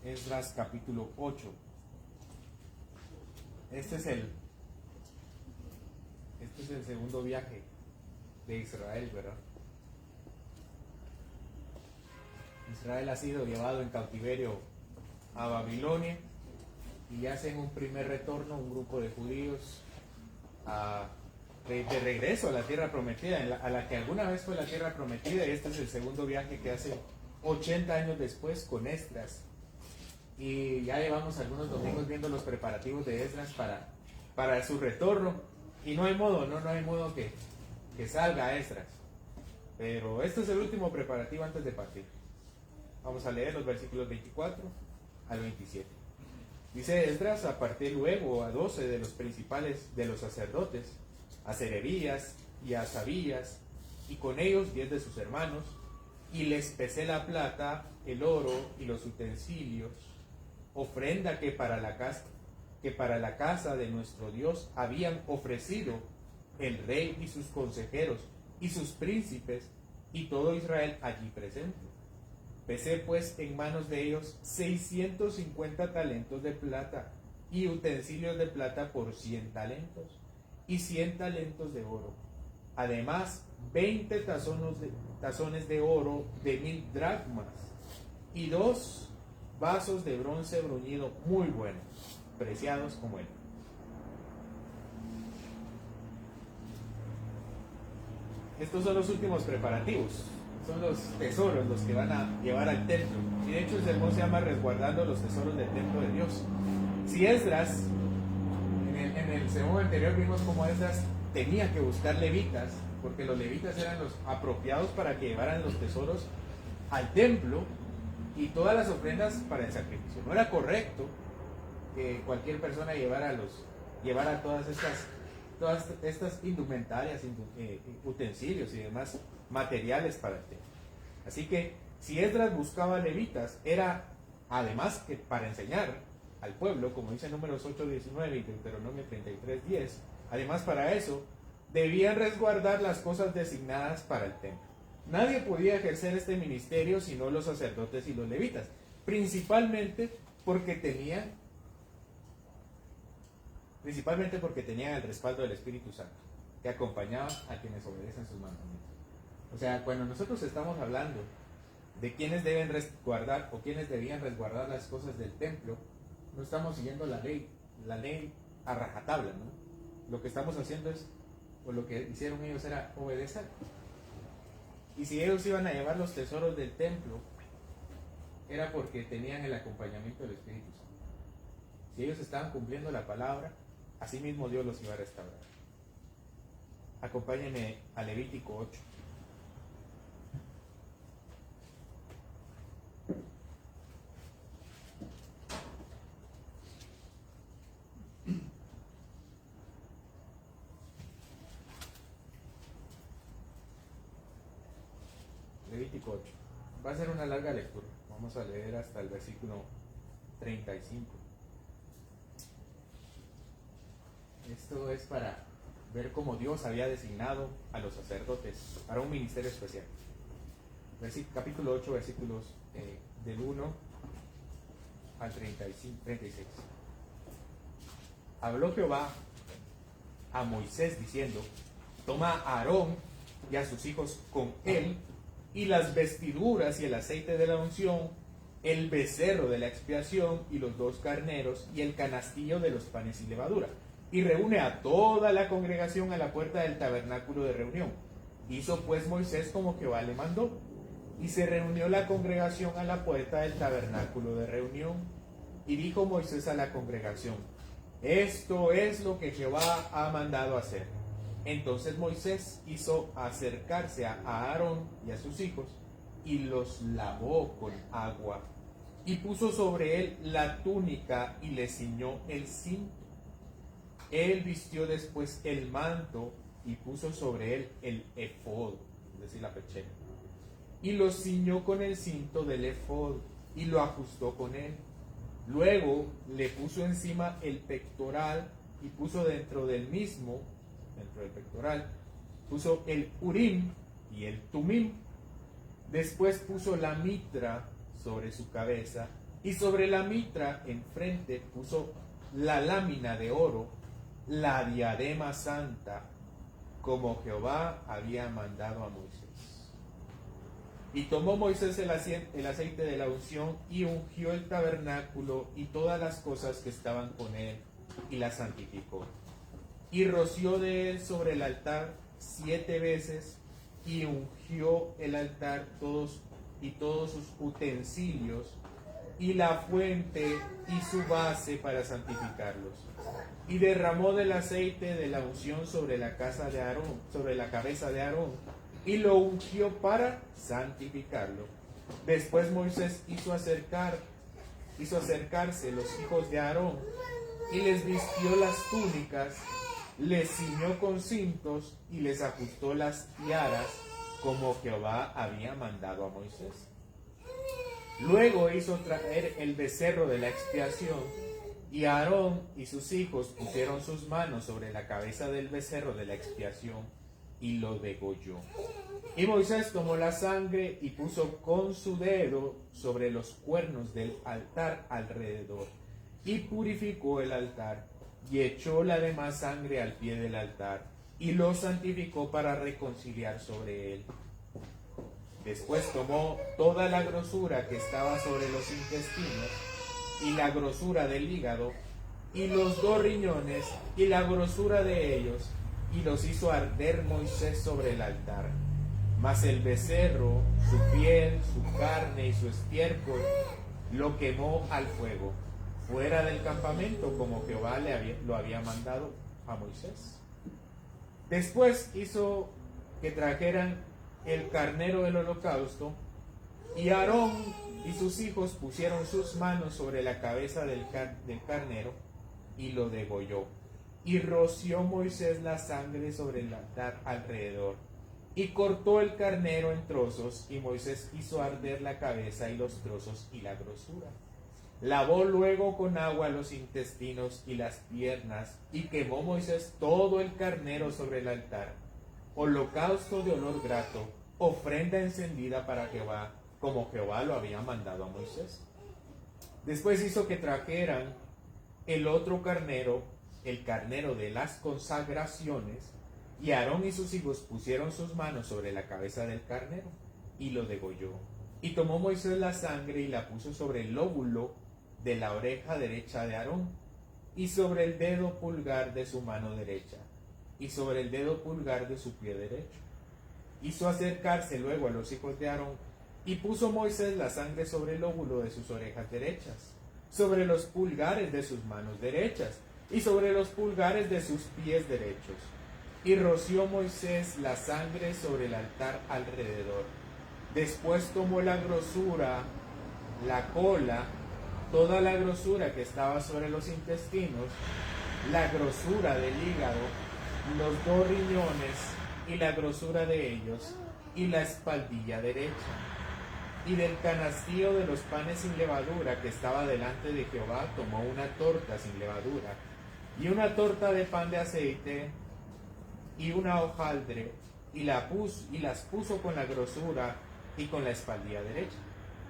Esdras capítulo 8. Este es el segundo viaje de Israel, ¿verdad? Israel ha sido llevado en cautiverio a Babilonia y hacen un primer retorno, un grupo de judíos de regreso a la tierra prometida, a la que alguna vez fue la tierra prometida, y este es el segundo viaje que hace 80 años después con Esdras. Y ya llevamos algunos domingos viendo los preparativos de Esdras para su retorno, y no hay modo, no hay modo que salga Esdras. Pero este es el último preparativo antes de partir. Vamos a leer los versículos 24 al 27. Dice: Esdras aparté luego a 12 de los principales de los sacerdotes, a Serebías y a Asabías, y con ellos 10 de sus hermanos, y les pesé la plata, el oro y los utensilios, ofrenda que para la casa de nuestro Dios habían ofrecido el rey y sus consejeros y sus príncipes y todo Israel allí presente. Pesé pues en manos de ellos 650 talentos de plata y utensilios de plata por 100 talentos y 100 talentos de oro. Además 20 tazones de oro de 1000 dracmas y 2 vasos de bronce bruñido muy buenos, preciados como él. Estos son los últimos preparativos, son los tesoros los que van a llevar al templo. Y de hecho el sermón se llama Resguardando los tesoros del templo de Dios. Si Esdras, en el sermón anterior vimos cómo Esdras tenía que buscar levitas, porque los levitas eran los apropiados para que llevaran los tesoros al templo y todas las ofrendas para el sacrificio. No era correcto que cualquier persona llevara todas estas indumentarias, utensilios y demás materiales para el templo. Así que si Esdras buscaba levitas, era además que para enseñar al pueblo, como dice Números 8:19 y Deuteronomio 33:10, además para eso debían resguardar las cosas designadas para el templo. Nadie podía ejercer este ministerio sino los sacerdotes y los levitas, principalmente porque tenían el respaldo del Espíritu Santo, que acompañaba a quienes obedecen sus mandamientos. O sea, cuando nosotros estamos hablando de quienes deben resguardar o quienes debían resguardar las cosas del templo, no estamos siguiendo la ley a rajatabla, ¿no? Lo que estamos haciendo o lo que hicieron ellos era obedecer. Y si ellos iban a llevar los tesoros del templo, era porque tenían el acompañamiento del Espíritu Santo. Si ellos estaban cumpliendo la palabra, así mismo Dios los iba a restaurar. Acompáñenme a Levítico 8. Levítico 8. Va a ser una larga lectura. Vamos a leer hasta el versículo 35. Esto es para ver cómo Dios había designado a los sacerdotes para un ministerio especial. Capítulo 8, versículos del 1 al 36. Habló Jehová a Moisés diciendo: toma a Aarón y a sus hijos con él, y las vestiduras y el aceite de la unción, el becerro de la expiación y los 2 carneros y el canastillo de los panes y levadura, y reúne a toda la congregación a la puerta del tabernáculo de reunión. Hizo pues Moisés como Jehová le mandó, y se reunió la congregación a la puerta del tabernáculo de reunión. Y dijo Moisés a la congregación: esto es lo que Jehová ha mandado hacer. Entonces Moisés hizo acercarse a Aarón y a sus hijos, y los lavó con agua, y puso sobre él la túnica y le ciñó el cinto. Él vistió después el manto y puso sobre él el efod, es decir, la pechera, y lo ciñó con el cinto del efod y lo ajustó con él. Luego le puso encima el pectoral y puso dentro del pectoral, puso el urim y el tumim. Después puso la mitra sobre su cabeza Y sobre la mitra enfrente puso la lámina de oro, la diadema santa, como Jehová había mandado a Moisés. Y tomó Moisés el aceite de la unción y ungió el tabernáculo y todas las cosas que estaban con él, y las santificó. Y roció de él sobre el altar 7 veces, y ungió el altar todos sus utensilios, y la fuente y su base para santificarlos. Y derramó del aceite de la unción sobre la cabeza de Aarón, y lo ungió para santificarlo. Después Moisés hizo acercarse los hijos de Aarón, y les vistió las túnicas, les ciñó con cintos, y les ajustó las tiaras, como Jehová había mandado a Moisés. Luego hizo traer el becerro de la expiación, y Aarón y sus hijos pusieron sus manos sobre la cabeza del becerro de la expiación, y lo degolló. Y Moisés tomó la sangre y puso con su dedo sobre los cuernos del altar alrededor, y purificó el altar, y echó la demás sangre al pie del altar, y lo santificó para reconciliar sobre él. Después tomó toda la grosura que estaba sobre los intestinos, y la grosura del hígado, y los 2 riñones, y la grosura de ellos, y los hizo arder Moisés sobre el altar. Mas el becerro, su piel, su carne y su estiércol, lo quemó al fuego, fuera del campamento, como Jehová lo había mandado a Moisés. Después hizo que trajeran el carnero del holocausto, y Aarón y sus hijos pusieron sus manos sobre la cabeza del carnero, y lo degolló. Y roció Moisés la sangre sobre el altar alrededor, y cortó el carnero en trozos, y Moisés hizo arder la cabeza y los trozos y la grosura. Lavó luego con agua los intestinos y las piernas, y quemó Moisés todo el carnero sobre el altar, holocausto de olor grato, ofrenda encendida para Jehová, como Jehová lo había mandado a Moisés. Después hizo que trajeran el otro carnero, el carnero de las consagraciones, y Aarón y sus hijos pusieron sus manos sobre la cabeza del carnero, y lo degolló. Y tomó Moisés la sangre y la puso sobre el lóbulo de la oreja derecha de Aarón, y sobre el dedo pulgar de su mano derecha, y sobre el dedo pulgar de su pie derecho. Hizo acercarse luego a los hijos de Aarón, y puso Moisés la sangre sobre el lóbulo de sus orejas derechas, sobre los pulgares de sus manos derechas, y sobre los pulgares de sus pies derechos. Y roció Moisés la sangre sobre el altar alrededor. Después tomó la grosura, la cola, toda la grosura que estaba sobre los intestinos, la grosura del hígado, los 2 riñones y la grosura de ellos, y la espaldilla derecha. Y del canastillo de los panes sin levadura que estaba delante de Jehová, tomó una torta sin levadura, y una torta de pan de aceite, y una hojaldre, y las puso con la grosura y con la espaldilla derecha.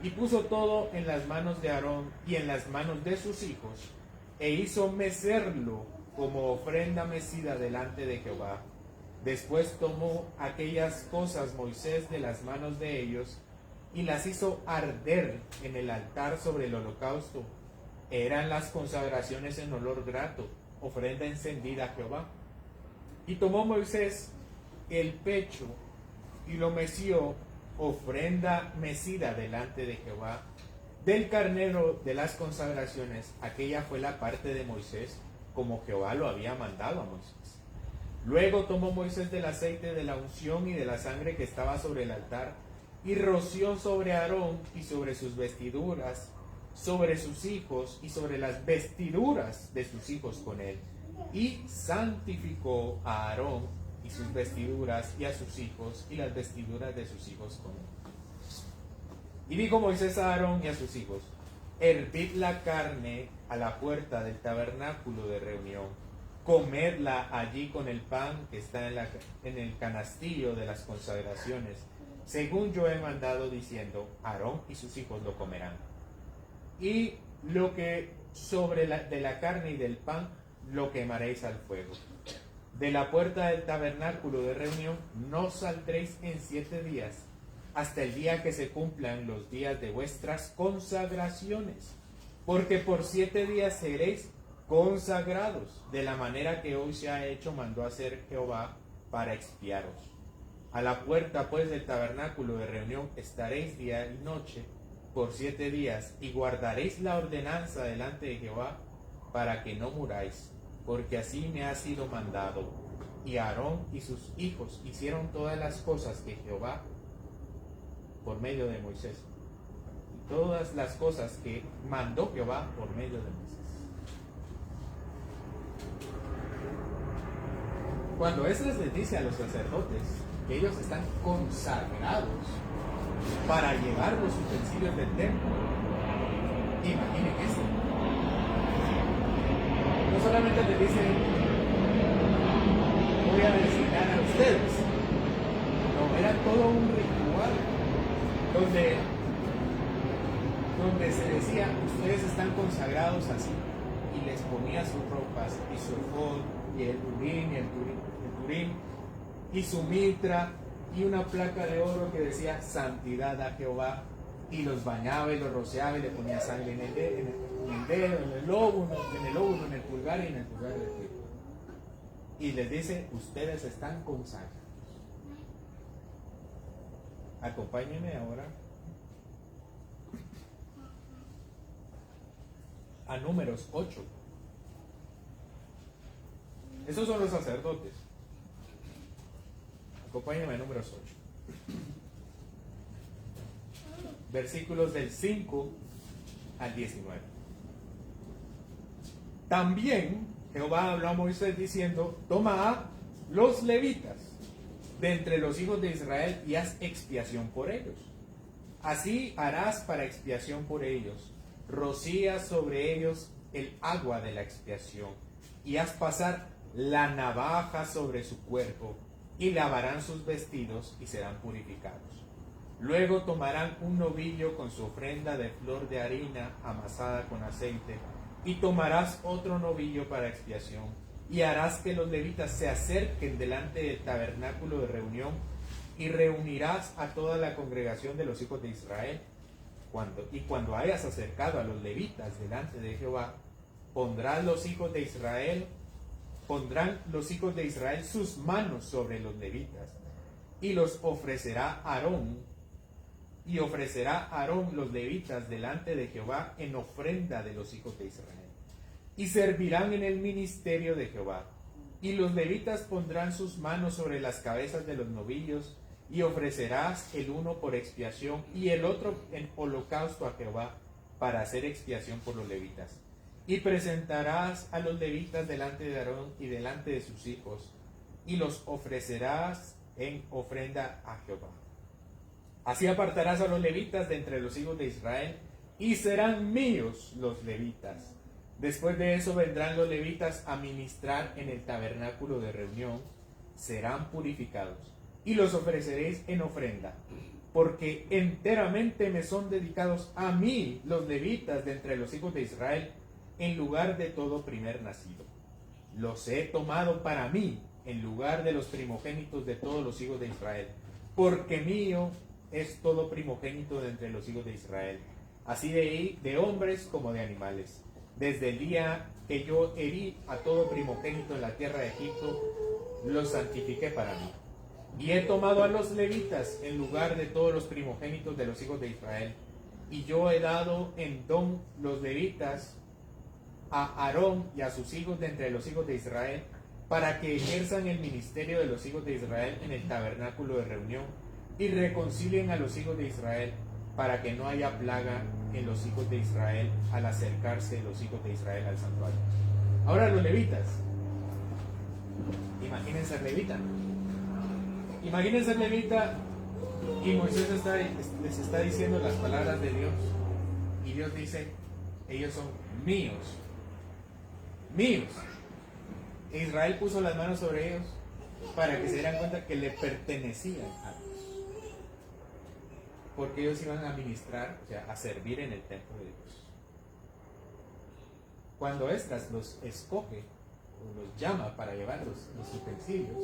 Y puso todo en las manos de Aarón y en las manos de sus hijos, e hizo mecerlo como ofrenda mecida delante de Jehová. Después tomó aquellas cosas Moisés de las manos de ellos, y las hizo arder en el altar sobre el holocausto. Eran las consagraciones en olor grato, ofrenda encendida a Jehová. Y tomó Moisés el pecho y lo meció, ofrenda mecida delante de Jehová. Del carnero de las consagraciones, aquella fue la parte de Moisés, como Jehová lo había mandado a Moisés. Luego tomó Moisés del aceite de la unción y de la sangre que estaba sobre el altar, y roció sobre Aarón y sobre sus vestiduras, sobre sus hijos y sobre las vestiduras de sus hijos con él. Y santificó a Aarón y sus vestiduras, y a sus hijos y las vestiduras de sus hijos con él. Y dijo Moisés a Aarón y a sus hijos: hervid la carne a la puerta del tabernáculo de reunión, comedla allí con el pan que está en el canastillo de las consagraciones, según yo he mandado, diciendo: Aarón y sus hijos lo comerán. y lo que de la carne y del pan lo quemaréis al fuego. De la puerta del tabernáculo de reunión no saldréis en 7 días, hasta el día que se cumplan los días de vuestras consagraciones, porque por 7 días seréis consagrados, de la manera que hoy se ha hecho, mandó hacer Jehová para expiaros. A la puerta pues del tabernáculo de reunión estaréis día y noche por 7 días, y guardaréis la ordenanza delante de Jehová, para que no muráis, porque así me ha sido mandado. Y Aarón y sus hijos hicieron todas las cosas que Jehová, por medio de Moisés, y todas las cosas que mandó Jehová por medio de Moisés. Cuando Esdras les dice a los sacerdotes que ellos están consagrados para llevar los utensilios del templo, imaginen esto. No solamente les dice, voy a designar a ustedes, no, era todo un ritual donde se decía, ustedes están consagrados así, y les ponía sus ropas y su efod y el urim y el turim y su mitra y una placa de oro que decía santidad a Jehová, y los bañaba y los rociaba y le ponía sangre en el dedo, en el lóbulo, en el pulgar y en el pulgar del pie. Y les dice, ustedes están consagrados. Acompáñenme ahora a Números 8. Esos son los sacerdotes. Acompáñenme a Números 8. Versículos del 5 al 19. También Jehová habló a Moisés diciendo, toma a los levitas de entre los hijos de Israel y haz expiación por ellos. Así harás para expiación por ellos. Rocía sobre ellos el agua de la expiación y haz pasar la navaja sobre su cuerpo y lavarán sus vestidos y serán purificados. Luego tomarán un novillo con su ofrenda de flor de harina amasada con aceite, y tomarás otro novillo para expiación, y harás que los levitas se acerquen delante del tabernáculo de reunión, y reunirás a toda la congregación de los hijos de Israel. Cuando hayas acercado a los levitas delante de Jehová, pondrán los hijos de Israel sus manos sobre los levitas, y los ofrecerá Aarón, y ofrecerá Aarón los levitas delante de Jehová en ofrenda de los hijos de Israel, y servirán en el ministerio de Jehová. Y los levitas pondrán sus manos sobre las cabezas de los novillos, y ofrecerás el uno por expiación y el otro en holocausto a Jehová para hacer expiación por los levitas. Y presentarás a los levitas delante de Aarón y delante de sus hijos, y los ofrecerás en ofrenda a Jehová. Así apartarás a los levitas de entre los hijos de Israel, y serán míos los levitas. Después de eso vendrán los levitas a ministrar en el tabernáculo de reunión, serán purificados, y los ofreceréis en ofrenda, porque enteramente me son dedicados a mí los levitas de entre los hijos de Israel, en lugar de todo primer nacido. Los he tomado para mí, en lugar de los primogénitos de todos los hijos de Israel, porque mío es todo primogénito de entre los hijos de Israel, así de hombres como de animales. Desde el día que yo herí a todo primogénito en la tierra de Egipto, los santifiqué para mí. Y he tomado a los levitas en lugar de todos los primogénitos de los hijos de Israel, y yo he dado en don los levitas a Aarón y a sus hijos de entre los hijos de Israel, para que ejerzan el ministerio de los hijos de Israel en el tabernáculo de reunión, y reconcilien a los hijos de Israel, para que no haya plaga en los hijos de Israel al acercarse los hijos de Israel al santuario. Ahora los levitas, imagínense ser levita. Imagínense ser levita y Moisés les está diciendo las palabras de Dios, y Dios dice, ellos son míos. Míos. E Israel puso las manos sobre ellos para que se dieran cuenta que le pertenecían a Dios, porque ellos iban a ministrar, o sea, a servir en el templo de Dios. cuando Esdras los escoge o los llama para llevar los utensilios,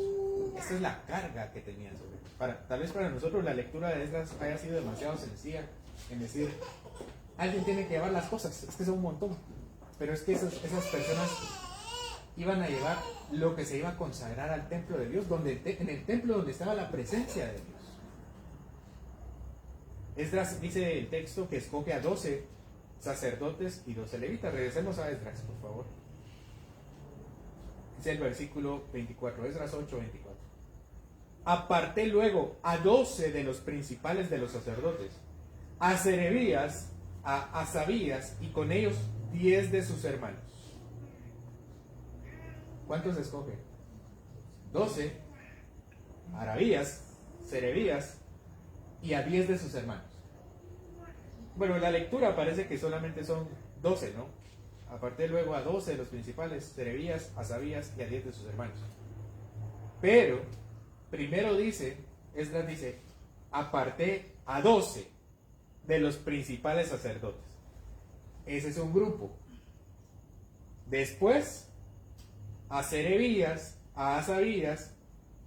esta es la carga que tenían sobre ellos. Tal vez para nosotros la lectura de Esdras haya sido demasiado sencilla en decir, alguien tiene que llevar las cosas, es que son un montón. Pero es que esas personas iban a llevar lo que se iba a consagrar al templo de Dios, en el templo donde estaba la presencia de Dios. Esdras dice el texto que escoge a 12 sacerdotes y 12 levitas. Regresemos a Esdras, por favor. Dice el versículo 24, Esdras 8, 24. Aparté luego a 12 de los principales de los sacerdotes, a Serebías, a Asabías, y con ellos 10 de sus hermanos. ¿Cuántos escoge? 12, Arabías, Serebías, y a 10 de sus hermanos. Bueno, en la lectura parece que solamente son 12, ¿no? Aparté luego a 12 de los principales, Serebías, Asabías y a 10 de sus hermanos. Pero, primero Esdras dice, aparté a 12 de los principales sacerdotes. Ese es un grupo. Después, a Serebías, a Asabías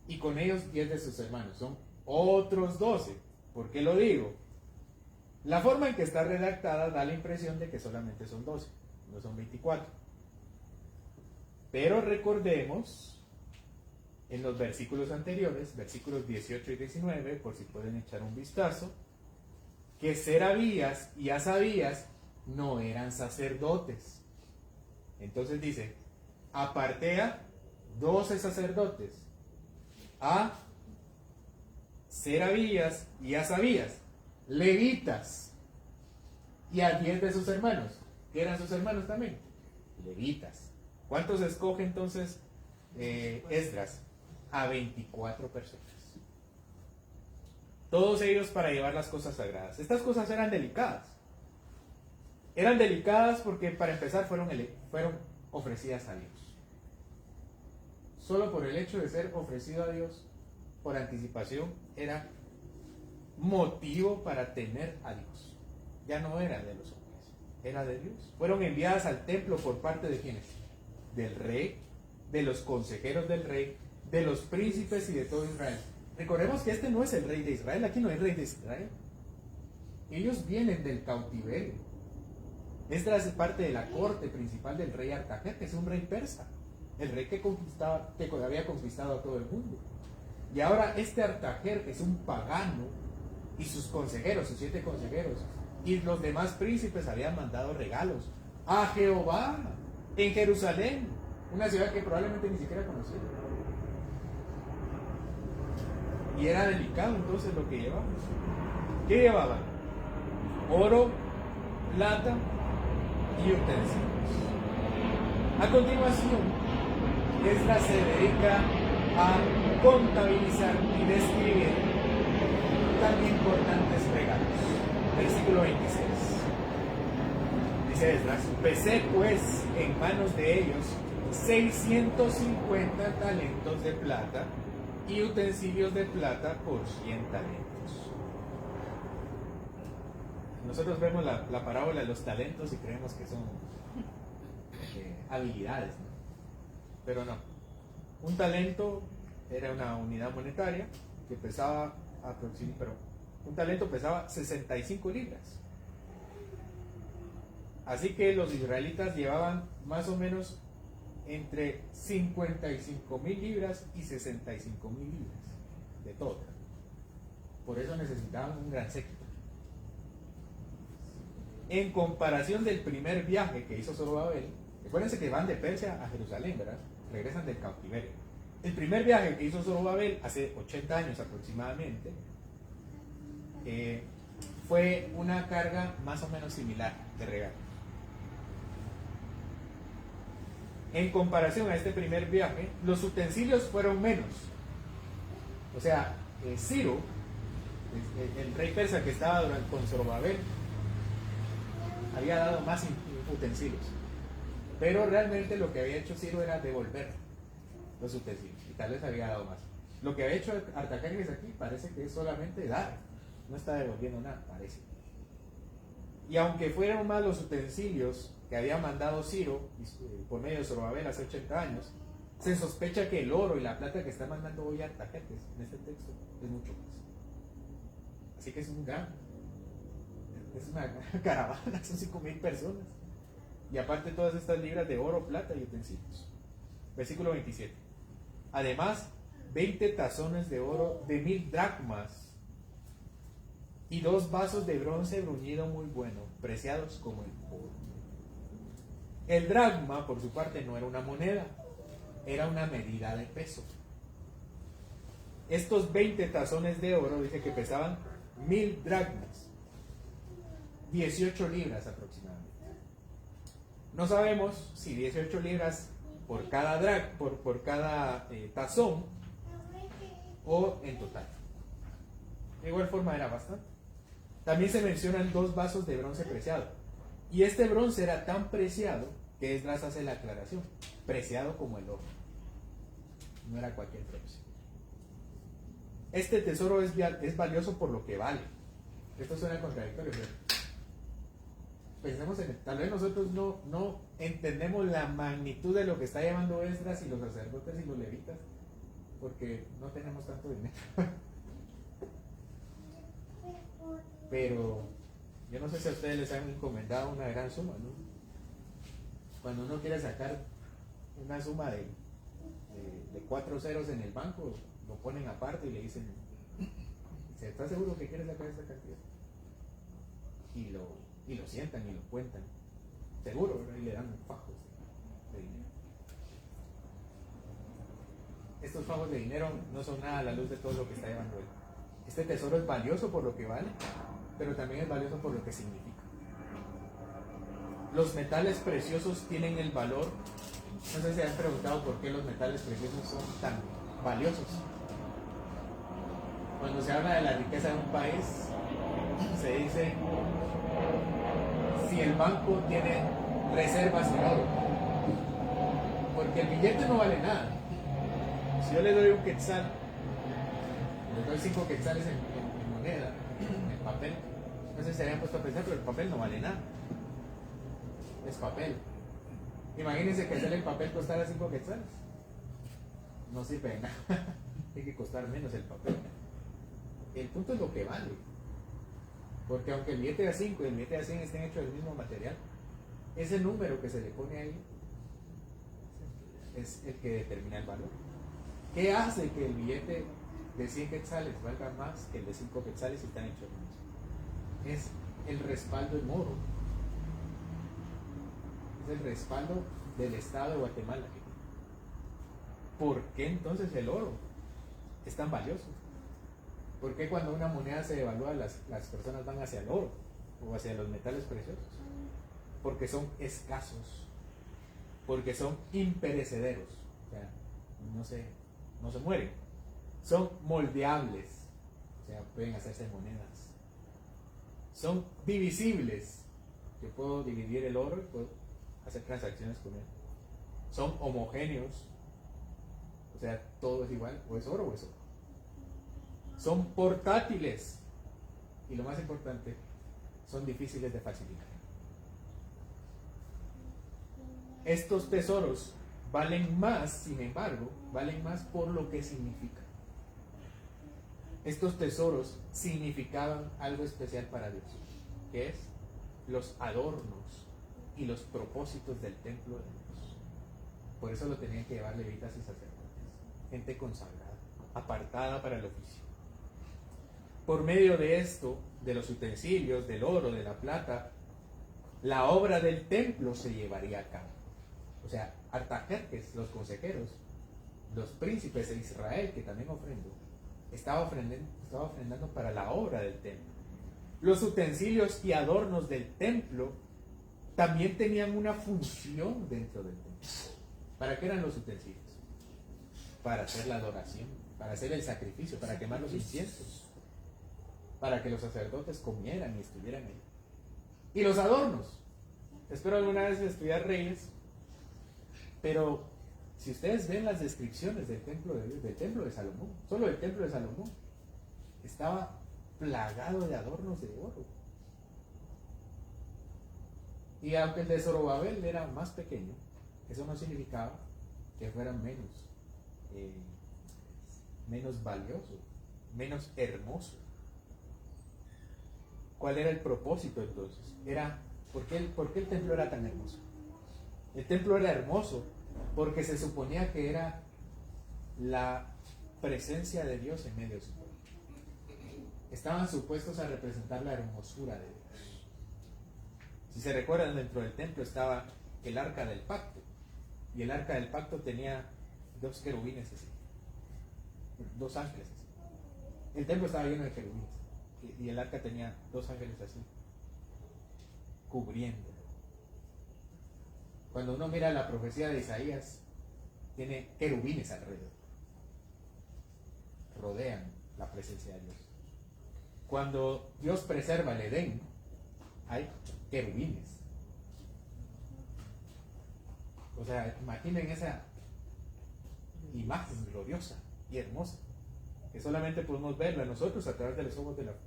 y con ellos 10 de sus hermanos. Son otros 12. ¿Por qué lo digo? La forma en que está redactada da la impresión de que solamente son 12, no son 24. Pero recordemos en los versículos anteriores, versículos 18 y 19, por si pueden echar un vistazo, que Serebías y Asabías no eran sacerdotes. Entonces dice, aparté a 12 sacerdotes, a Serebías y Asabías, levitas, y a 10 de sus hermanos, que eran sus hermanos también, levitas. ¿Cuántos escoge entonces Esdras? A 24 personas. Todos ellos para llevar las cosas sagradas. Estas cosas eran delicadas. Eran delicadas porque para empezar fueron ofrecidas a Dios. Solo por el hecho de ser ofrecido a Dios por anticipación era motivo para tener a Dios. Ya no era de los hombres, era de Dios. Fueron enviadas al templo por parte de quienes? Del rey, de los consejeros del rey, de los príncipes y de todo Israel. Recordemos que este no es el rey de Israel, aquí no hay rey de Israel. Ellos vienen del cautiverio. Esta es parte de la corte principal del rey Artajer, que es un rey persa, el rey que había conquistado a todo el mundo. Y ahora este Artajer es un pagano, y sus consejeros, sus 7 consejeros, y los demás príncipes habían mandado regalos a Jehová en Jerusalén, una ciudad que probablemente ni siquiera conocía. Y era delicado entonces lo que llevaban. ¿Qué llevaban? Oro, plata y utensilios. A continuación, Esdras se dedica a contabilizar y describir tan importantes regalos. Versículo 26. Dice Esdras, pesé pues en manos de ellos 650 talentos de plata y utensilios de plata por 100 talentos. Nosotros vemos la parábola de los talentos y creemos que son habilidades, ¿no? Pero no. Un talento era una unidad monetaria que pesaba un talento pesaba 65 libras. Así que los israelitas llevaban más o menos entre 55,000 libras y 65,000 libras de todo. Por eso necesitaban un gran séquito. En comparación del primer viaje que hizo Zorobabel, recuérdense que van de Persia a Jerusalén, ¿verdad? Regresan del cautiverio. El primer viaje que hizo Zorobabel hace 80 años aproximadamente fue una carga más o menos similar de regalos. En comparación a este primer viaje, los utensilios fueron menos. O sea, Ciro, el rey persa que estaba con Zorobabel, había dado más utensilios. Pero realmente lo que había hecho Ciro era devolver los utensilios. Y tal vez había dado más. Lo que había hecho Artajerjes aquí parece que es solamente dar. No está devolviendo nada, parece. Y aunque fueron más los utensilios que había mandado Ciro por medio de Zorobabel hace 80 años, se sospecha que el oro y la plata que está mandando hoy Artajerjes en este texto es mucho más. Así que es una caravana, son 5,000 personas. Y aparte todas estas libras de oro, plata y utensilios. Versículo 27. Además, 20 tazones de oro de 1000 dracmas y 2 vasos de bronce bruñido muy bueno, preciados como el oro. El dracma, por su parte, no era una moneda, era una medida de peso. Estos 20 tazones de oro dice que pesaban 1000 dracmas, 18 libras aproximadamente. No sabemos si 18 libras por cada, por cada tazón o en total. De igual forma era bastante. También se mencionan 2 vasos de bronce preciado. Y este bronce era tan preciado que Esdras hace la aclaración: preciado como el oro. No era cualquier precio. Este tesoro es valioso por lo que vale. Esto suena contradictorio, pero pensemos en él. Tal vez nosotros no entendemos la magnitud de lo que está llevando Esdras y los sacerdotes y los levitas, porque no tenemos tanto dinero. Pero yo no sé si a ustedes les han encomendado una gran suma, ¿no? Cuando uno quiere sacar una suma de 4 ceros en el banco, lo ponen aparte y le dicen: ¿estás seguro que quieres sacar esta cantidad? Y lo sientan y lo cuentan. Seguro, ¿verdad? Y le dan fajos de dinero. Estos fajos de dinero no son nada a la luz de todo lo que está llevando él. Este tesoro es valioso por lo que vale, pero también es valioso por lo que significa. Los metales preciosos tienen el valor. No sé si han preguntado por qué los metales preciosos son tan valiosos. Cuando se habla de la riqueza de un país, se dice si el banco tiene reservas de oro, porque el billete no vale nada. Si yo le doy un quetzal, le doy 5 quetzales en moneda, en papel, no sé si se habían puesto a pensar, pero el papel no vale nada, es papel. Imagínense que hacer el papel costara 5 quetzales, no sirve de nada. Tiene que costar menos el papel. El punto es lo que vale, porque aunque el billete de 5 y el billete de 100 estén hechos del mismo material, ese número que se le pone ahí es el que determina el valor. ¿Qué hace que el billete de 100 quetzales valga más que el de 5 quetzales si están hechos del mismo? Es el respaldo en oro. Es el respaldo del Estado de Guatemala. ¿Por qué entonces el oro es tan valioso? ¿Por qué cuando una moneda se devalúa las personas van hacia el oro o hacia los metales preciosos? Porque son escasos, porque son imperecederos, o sea, no se mueren, son moldeables, o sea, pueden hacerse monedas, son divisibles, yo puedo dividir el oro y puedo hacer transacciones con él, son homogéneos, o sea, todo es igual, o es oro o es oro. Son portátiles y lo más importante, son difíciles de falsificar. Estos tesoros valen más, sin embargo, valen más por lo que significan. Estos tesoros significaban algo especial para Dios, que es los adornos y los propósitos del templo de Dios. Por eso lo tenían que llevar levitas y sacerdotes, gente consagrada, apartada para el oficio. Por medio de esto, de los utensilios, del oro, de la plata, la obra del templo se llevaría a cabo. O sea, Artajerjes, los consejeros, los príncipes de Israel, que también ofrendó, estaba ofrendando para la obra del templo. Los utensilios y adornos del templo también tenían una función dentro del templo. ¿Para qué eran los utensilios? Para hacer la adoración, para hacer el sacrificio, para quemar los inciensos, para que los sacerdotes comieran y estuvieran ahí. Y los adornos. Espero alguna vez estudiar Reyes, pero si ustedes ven las descripciones del templo de Dios, del templo de Salomón, solo el templo de Salomón estaba plagado de adornos de oro. Y aunque el de Zorobabel era más pequeño, eso no significaba que fuera menos valioso, menos hermoso. ¿Cuál era el propósito entonces? ¿Por qué el templo era tan hermoso? El templo era hermoso porque se suponía que era la presencia de Dios en medio de su pueblo. Estaban supuestos a representar la hermosura de Dios. Si se recuerdan, dentro del templo estaba el arca del pacto, y el arca del pacto tenía dos querubines así, dos ángeles así. El templo estaba lleno de querubines y el arca tenía dos ángeles así, cubriendo. Cuando uno mira la profecía de Isaías, tiene querubines alrededor, rodean la presencia de Dios. Cuando Dios preserva el Edén, hay querubines. O sea, imaginen esa imagen gloriosa y hermosa, que solamente podemos verla nosotros a través de los ojos de la fe.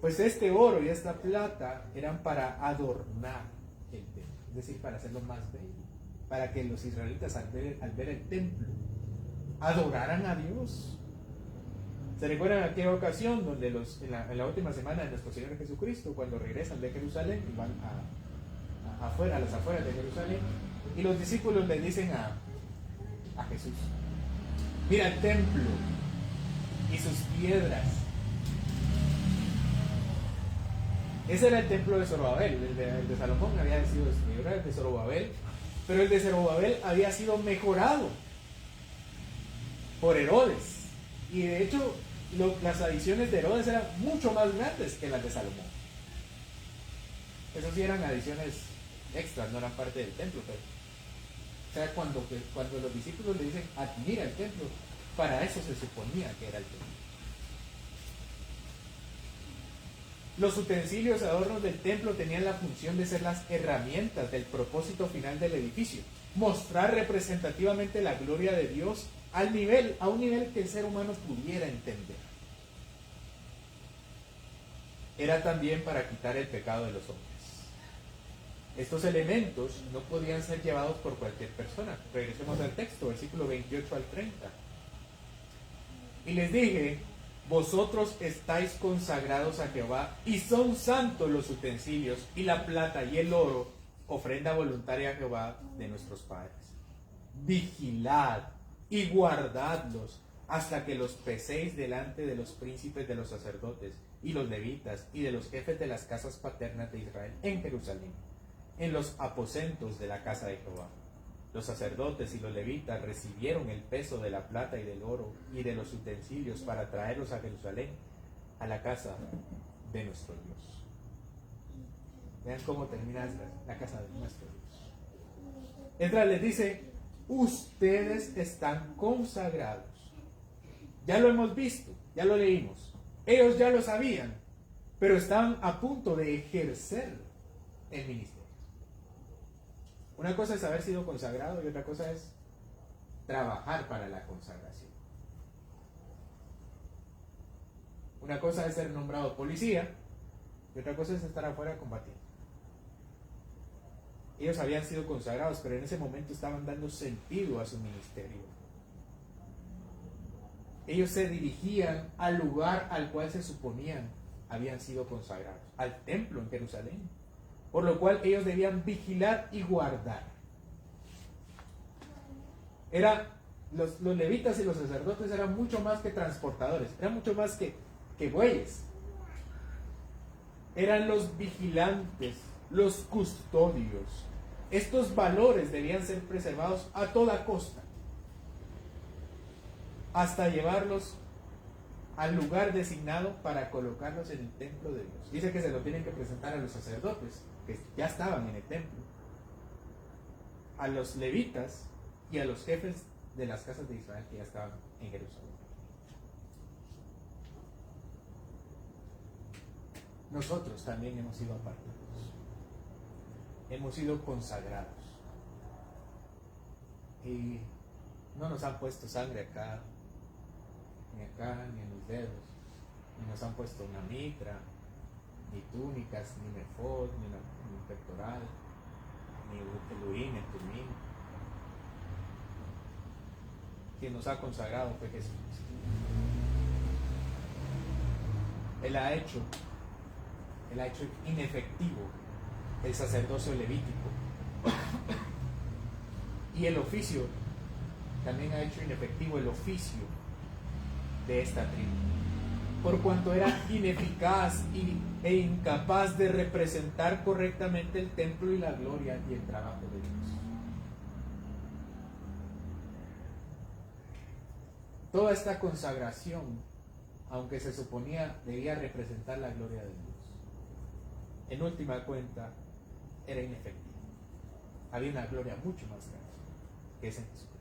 Pues este oro y esta plata eran para adornar el templo, es decir, para hacerlo más bello, para que los israelitas al ver el templo adoraran a Dios. ¿Se recuerdan aquella ocasión donde en la última semana de nuestro Señor Jesucristo, cuando regresan de Jerusalén y van a las afueras de Jerusalén, y los discípulos le dicen a Jesús: mira el templo y sus piedras. Ese era el templo de Zorobabel. El de Salomón había sido destruido, era el de Zorobabel, pero el de Zorobabel había sido mejorado por Herodes, y de hecho las adiciones de Herodes eran mucho más grandes que las de Salomón. Esas sí eran adiciones extras, no eran parte del templo, pero o sea, cuando los discípulos le dicen admira el templo, para eso se suponía que era el templo. Los utensilios adornos del templo tenían la función de ser las herramientas del propósito final del edificio, mostrar representativamente la gloria de Dios a un nivel que el ser humano pudiera entender. Era también para quitar el pecado de los hombres. Estos elementos no podían ser llevados por cualquier persona. Regresemos al texto, versículo 28 al 30. Y les dije: vosotros estáis consagrados a Jehová, y son santos los utensilios, y la plata y el oro, ofrenda voluntaria a Jehová de nuestros padres. Vigilad y guardadlos hasta que los peséis delante de los príncipes de los sacerdotes y los levitas y de los jefes de las casas paternas de Israel en Jerusalén, en los aposentos de la casa de Jehová. Los sacerdotes y los levitas recibieron el peso de la plata y del oro y de los utensilios para traerlos a Jerusalén, a la casa de nuestro Dios. Vean cómo termina la casa de nuestro Dios. Esdras les dice: ustedes están consagrados. Ya lo hemos visto, ya lo leímos. Ellos ya lo sabían, pero estaban a punto de ejercer el ministerio. Una cosa es haber sido consagrado y otra cosa es trabajar para la consagración. Una cosa es ser nombrado policía y otra cosa es estar afuera combatiendo. Ellos habían sido consagrados, pero en ese momento estaban dando sentido a su ministerio. Ellos se dirigían al lugar al cual se suponían habían sido consagrados, al templo en Jerusalén, por lo cual ellos debían vigilar y guardar. Los levitas y los sacerdotes eran mucho más que transportadores, eran mucho más que bueyes. Eran los vigilantes, los custodios. Estos valores debían ser preservados a toda costa, hasta llevarlos al lugar designado para colocarlos en el templo de Dios. Dice que se lo tienen que presentar a los sacerdotes, que ya estaban en el templo, a los levitas y a los jefes de las casas de Israel que ya estaban en Jerusalén. Nosotros también hemos sido apartados, hemos sido consagrados, y no nos han puesto sangre acá, ni en los dedos, ni nos han puesto una mitra, ni túnicas, ni mefod, ni un pectoral. Elohim, en Tumim. Quien nos ha consagrado fue Jesús. Él ha hecho inefectivo el sacerdocio levítico. Y el oficio, también ha hecho inefectivo el oficio de esta tribu, por cuanto era ineficaz e incapaz de representar correctamente el templo y la gloria y el trabajo de Dios. Toda esta consagración, aunque se suponía debía representar la gloria de Dios, en última cuenta era inefectivo. Había una gloria mucho más grande, que es en Jesucristo.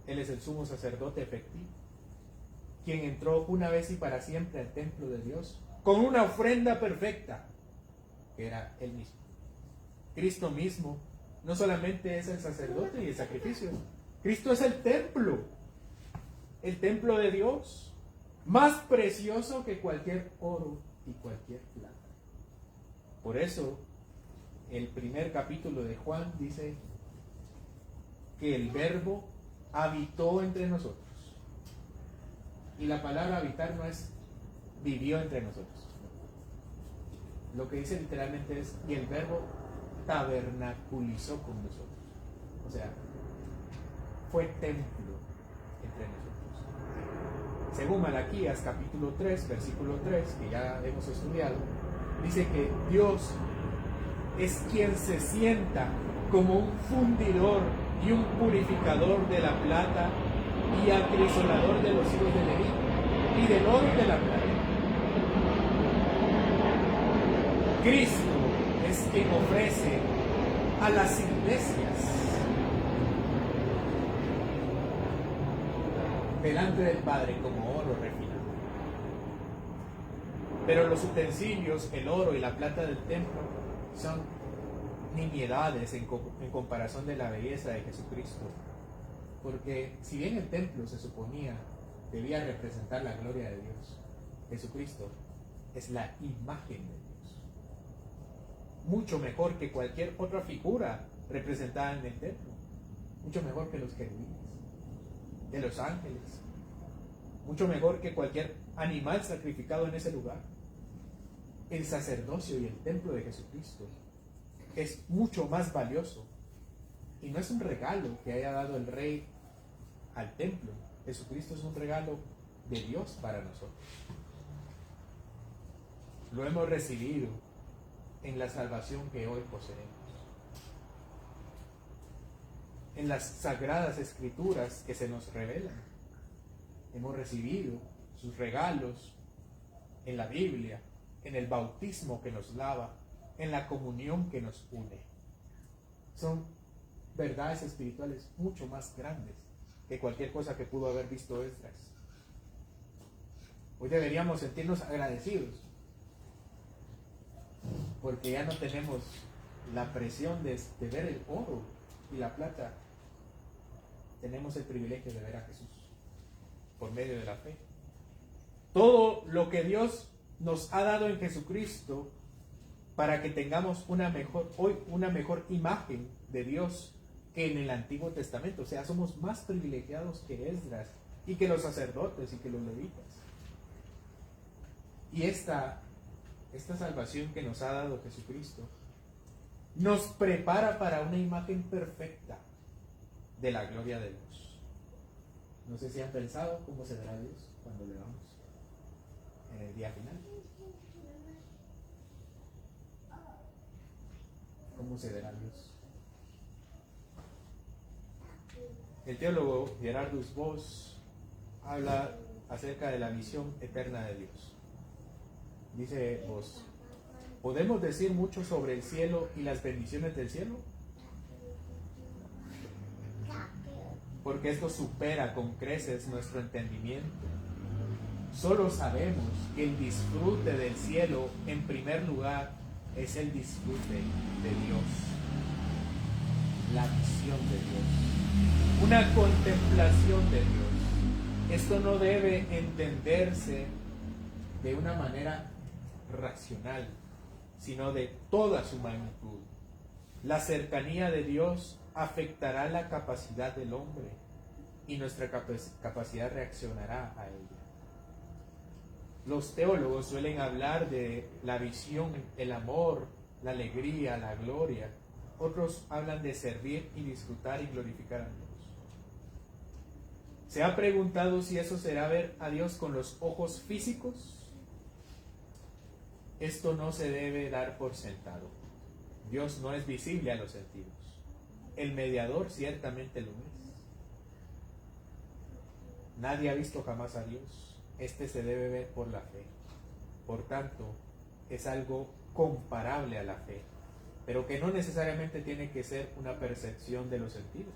Él es el sumo sacerdote efectivo, quien entró una vez y para siempre al templo de Dios con una ofrenda perfecta, que era Él mismo. Cristo mismo no solamente es el sacerdote y el sacrificio, Cristo es el templo de Dios, más precioso que cualquier oro y cualquier plata. Por eso, el primer capítulo de Juan dice que el Verbo habitó entre nosotros. Y la palabra habitar no es vivió entre nosotros. Lo que dice literalmente es y el Verbo tabernaculizó con nosotros. O sea, fue templo entre nosotros. Según Malaquías capítulo 3, versículo 3, que ya hemos estudiado, dice que Dios es quien se sienta como un fundidor y un purificador de la plata y acrisolador de los hijos de Leví y del oro y de la plata. Cristo es quien ofrece a las iglesias delante del Padre como oro refinado. Pero los utensilios, el oro y la plata del templo son nimiedades en comparación de la belleza de Jesucristo. Porque si bien el templo se suponía debía representar la gloria de Dios, Jesucristo es la imagen de Dios. Mucho mejor que cualquier otra figura representada en el templo. Mucho mejor que los querubines, de los ángeles. Mucho mejor que cualquier animal sacrificado en ese lugar. El sacerdocio y el templo de Jesucristo es mucho más valioso. Y no es un regalo que haya dado el Rey al templo. Jesucristo es un regalo de Dios para nosotros. Lo hemos recibido en la salvación que hoy poseemos. En las sagradas escrituras que se nos revelan. Hemos recibido sus regalos en la Biblia, en el bautismo que nos lava, en la comunión que nos une. Son verdades espirituales mucho más grandes que cualquier cosa que pudo haber visto Esdras. Hoy deberíamos sentirnos agradecidos porque ya no tenemos la presión de ver el oro y la plata. Tenemos el privilegio de ver a Jesús por medio de la fe. Todo lo que Dios nos ha dado en Jesucristo para que tengamos una mejor imagen de Dios que en el Antiguo Testamento. O sea, somos más privilegiados que Esdras y que los sacerdotes y que los levitas. Y esta salvación que nos ha dado Jesucristo nos prepara para una imagen perfecta de la gloria de Dios. No sé si han pensado cómo se verá Dios cuando le vamos en el día final. ¿Cómo se verá Dios? El teólogo Gerardus Voss habla acerca de la visión eterna de Dios. Dice Voss: ¿podemos decir mucho sobre el cielo y las bendiciones del cielo? Porque esto supera con creces nuestro entendimiento. Solo sabemos que el disfrute del cielo, en primer lugar, es el disfrute de Dios, la visión de Dios, una contemplación de Dios. Esto no debe entenderse de una manera racional, sino de toda su magnitud, La cercanía de Dios afectará la capacidad del hombre y nuestra capacidad reaccionará a ella. Los teólogos suelen hablar de la visión, el amor, la alegría, la gloria. Otros hablan de servir y disfrutar y glorificar a Dios. ¿Se ha preguntado si eso será ver a Dios con los ojos físicos? Esto no se debe dar por sentado. Dios no es visible a los sentidos. El mediador ciertamente lo es. Nadie ha visto jamás a Dios. Este se debe ver por la fe. Por tanto, es algo comparable a la fe, pero que no necesariamente tiene que ser una percepción de los sentidos.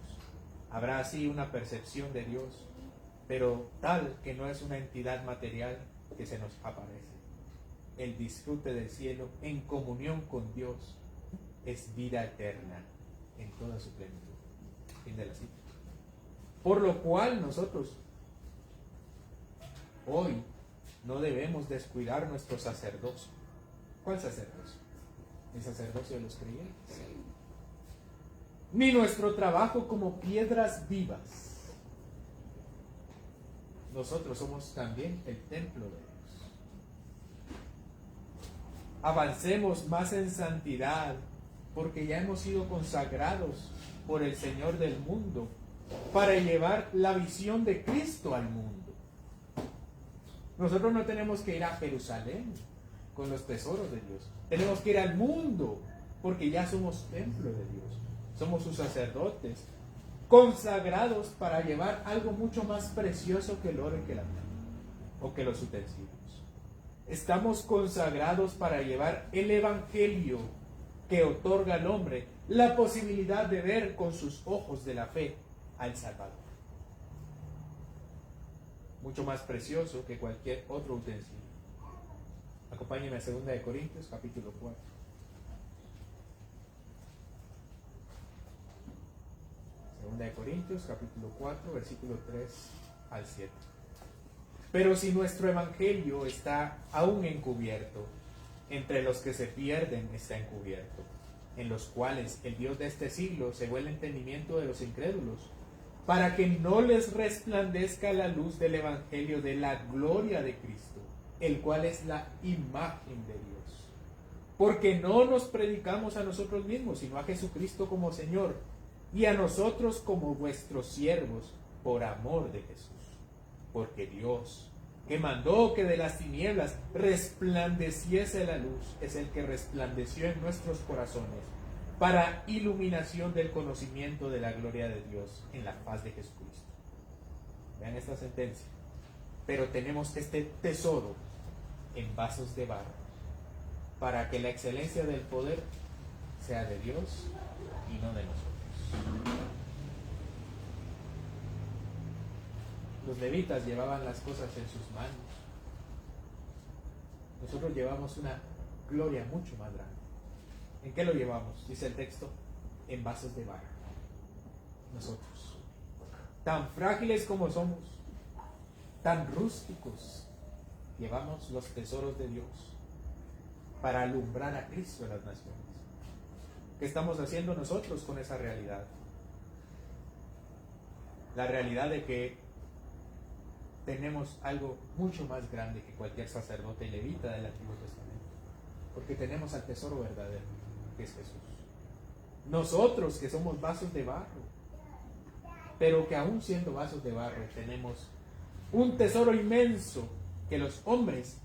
Habrá así una percepción de Dios, pero tal que no es una entidad material que se nos aparece. El disfrute del cielo en comunión con Dios es vida eterna en toda su plenitud. Fin de la cita. Por lo cual nosotros hoy no debemos descuidar nuestro sacerdocio. ¿Cuál sacerdocio? El sacerdocio de los creyentes. Ni nuestro trabajo como piedras vivas. Nosotros somos también el templo de Dios. Avancemos más en santidad, porque ya hemos sido consagrados por el Señor del mundo para llevar la visión de Cristo al mundo. Nosotros no tenemos que ir a Jerusalén con los tesoros de Dios. Tenemos que ir al mundo, porque ya somos templo de Dios. Somos sus sacerdotes, consagrados para llevar algo mucho más precioso que el oro y que la plata, o que los utensilios. Estamos consagrados para llevar el evangelio que otorga al hombre la posibilidad de ver con sus ojos de la fe al Salvador. Mucho más precioso que cualquier otro utensilio. Acompáñenme a 2 Corintios, capítulo 4. 2 Corintios, capítulo 4, versículo 3 al 7. Pero si nuestro evangelio está aún encubierto, entre los que se pierden está encubierto, en los cuales el Dios de este siglo cegó el entendimiento de los incrédulos, para que no les resplandezca la luz del evangelio de la gloria de Cristo, el cual es la imagen de Dios. Porque no nos predicamos a nosotros mismos, sino a Jesucristo como Señor, y a nosotros como vuestros siervos, por amor de Jesús. Porque Dios, que mandó que de las tinieblas resplandeciese la luz, es el que resplandeció en nuestros corazones para iluminación del conocimiento de la gloria de Dios en la faz de Jesucristo. Vean esta sentencia. Pero tenemos este tesoro en vasos de barro, para que la excelencia del poder sea de Dios y no de nosotros. Los levitas llevaban las cosas en sus manos. Nosotros llevamos una gloria mucho más grande. ¿En qué lo llevamos? Dice el texto, en vasos de barro. Nosotros, tan frágiles como somos, tan rústicos, llevamos los tesoros de Dios para alumbrar a Cristo en las naciones. ¿Qué estamos haciendo nosotros con esa realidad? La realidad de que tenemos algo mucho más grande que cualquier sacerdote levita del Antiguo Testamento, porque tenemos al tesoro verdadero, que es Jesús. Nosotros que somos vasos de barro, pero que aún siendo vasos de barro tenemos un tesoro inmenso que los hombres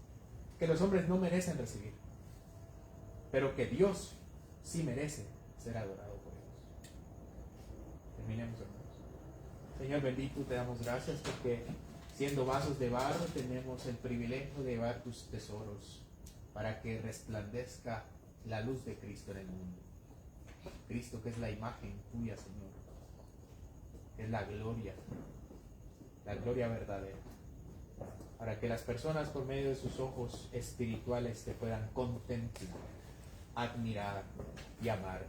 no merecen recibir, pero que Dios sí merece ser adorado por ellos. Terminemos, hermanos. Señor bendito, te damos gracias porque siendo vasos de barro tenemos el privilegio de llevar tus tesoros para que resplandezca la luz de Cristo en el mundo. Cristo, que es la imagen tuya, Señor, que es la gloria verdadera, para que las personas por medio de sus ojos espirituales te puedan contemplar, admirar y amar.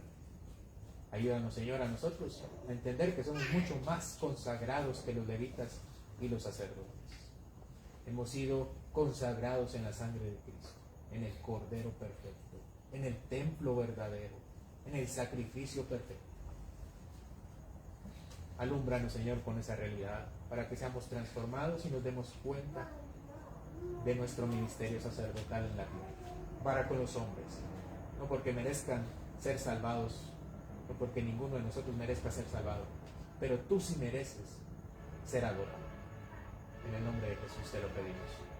Ayúdanos, Señor, a nosotros a entender que somos mucho más consagrados que los levitas y los sacerdotes. Hemos sido consagrados en la sangre de Cristo, en el Cordero perfecto, en el templo verdadero, en el sacrificio perfecto. Alúmbranos, Señor, con esa realidad, para que seamos transformados y nos demos cuenta de nuestro ministerio sacerdotal en la tierra, para con los hombres, no porque merezcan ser salvados, no porque ninguno de nosotros merezca ser salvado, pero tú sí mereces ser adorado. En el nombre de Jesús te lo pedimos.